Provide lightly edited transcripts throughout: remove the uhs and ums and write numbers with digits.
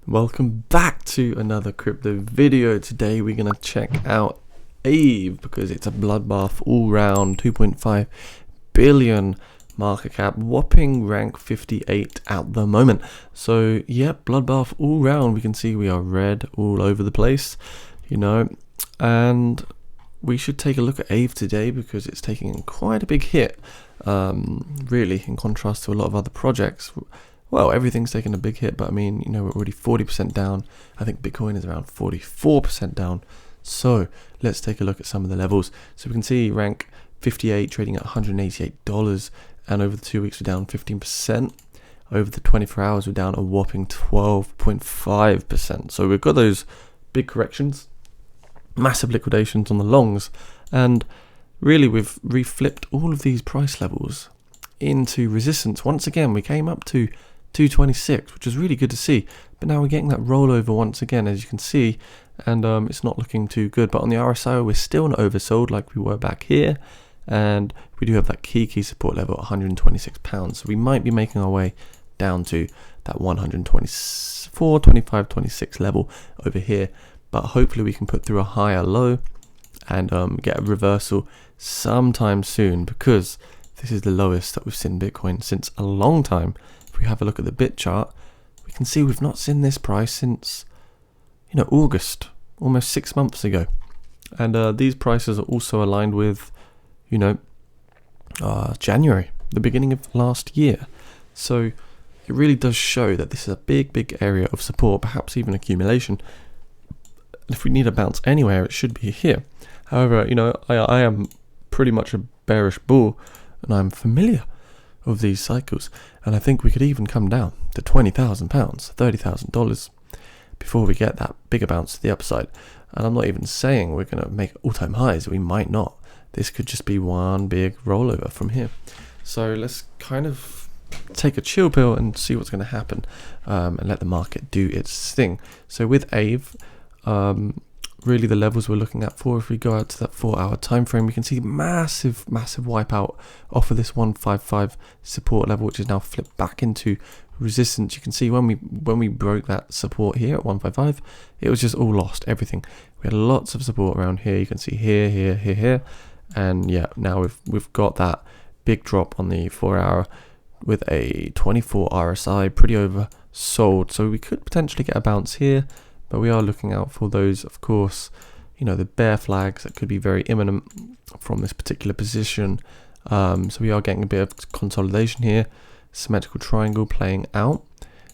Welcome back to another crypto video. Today we're going to check out Aave because it's a bloodbath all round. 2.5 billion market cap, whopping rank 58 at the moment. So yeah, bloodbath all round. We can see we are red all over the place, and we should take a look at Aave today because it's taking quite a big hit, really, in contrast to a lot of other projects. Well, everything's taken a big hit, but I mean, we're already 40% down. I think Bitcoin is around 44% down. So let's take a look at some of the levels. So we can see rank 58 trading at $188, and over the 2 weeks we're down 15%. Over the 24 hours we're down a whopping 12.5%. So we've got those big corrections, massive liquidations on the longs, and really we've reflipped all of these price levels into resistance. Once again, we came up to 226, which is really good to see, but now we're getting that rollover once again, as you can see, and it's not looking too good. But on the RSI we're still not oversold like we were back here, and we do have that key support level at £126, so we might be making our way down to that 124, 25, 26 level over here, but hopefully we can put through a higher low and get a reversal sometime soon, because this is the lowest that we've seen Bitcoin since a long time. If we have a look at the bit chart, we can see we've not seen this price since, August, almost 6 months ago. And these prices are also aligned with, January, the beginning of last year. So it really does show that this is a big area of support, perhaps even accumulation. If we need a bounce anywhere, it should be here. However, I am pretty much a bearish bull, and I'm familiar with these cycles, and I think we could even come down to £20,000, $30,000 before we get that bigger bounce to the upside. And I'm not even saying we're going to make all-time highs. We might not. This could just be one big rollover from here. So let's kind of take a chill pill and see what's going to happen, and let the market do its thing. So with Aave, really the levels we're looking at for, if we go out to that 4-hour time frame, we can see massive wipeout off of this 155 support level, which is now flipped back into resistance. You can see when we broke that support here at 155, it was just all lost, everything. We had lots of support around here. You can see here, and yeah, now we've got that big drop on the 4-hour with a 24 RSI, pretty oversold. So we could potentially get a bounce here, but we are looking out for those, of course, the bear flags that could be very imminent from this particular position. So we are getting a bit of consolidation here, symmetrical triangle playing out,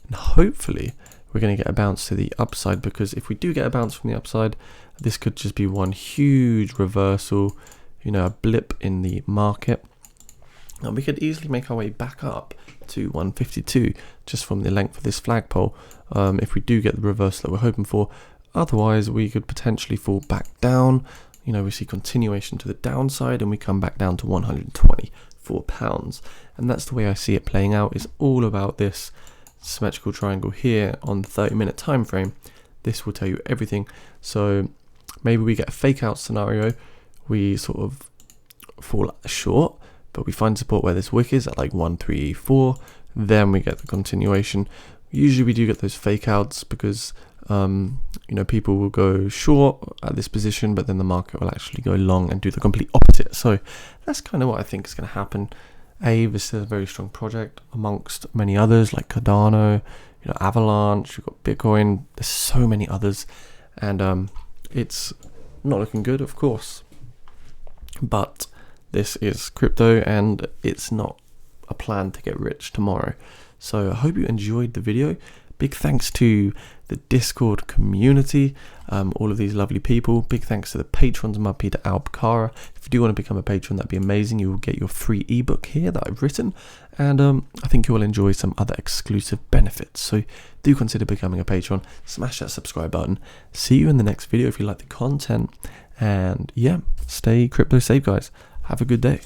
and hopefully we're going to get a bounce to the upside, because if we do get a bounce from the upside, this could just be one huge reversal, a blip in the market, and we could easily make our way back up to 152 just from the length of this flagpole, if we do get the reversal that we're hoping for. Otherwise, we could potentially fall back down. We see continuation to the downside, and we come back down to £124. And that's the way I see it playing out. It's all about this symmetrical triangle here on the 30-minute time frame. This will tell you everything. So maybe we get a fake out scenario. We sort of fall short, but we find support where this wick is at like 134. Then we get the continuation. Usually we do get those fake outs because people will go short at this position, but then the market will actually go long and do the complete opposite. So that's kind of what I think is going to happen. Aave is still a very strong project amongst many others like Cardano, Avalanche, you've got Bitcoin, there's so many others, and it's not looking good, of course, but this is crypto and it's not a plan to get rich tomorrow. So I hope you enjoyed the video. Big thanks to the Discord community, all of these lovely people. Big thanks to the patrons, Peter Albcara. If you do want to become a patron, that'd be amazing. You will get your free ebook here that I've written, and I think you will enjoy some other exclusive benefits. So do consider becoming a patron. Smash that subscribe button. See you in the next video if you like the content, and yeah, stay crypto safe, guys. Have a good day.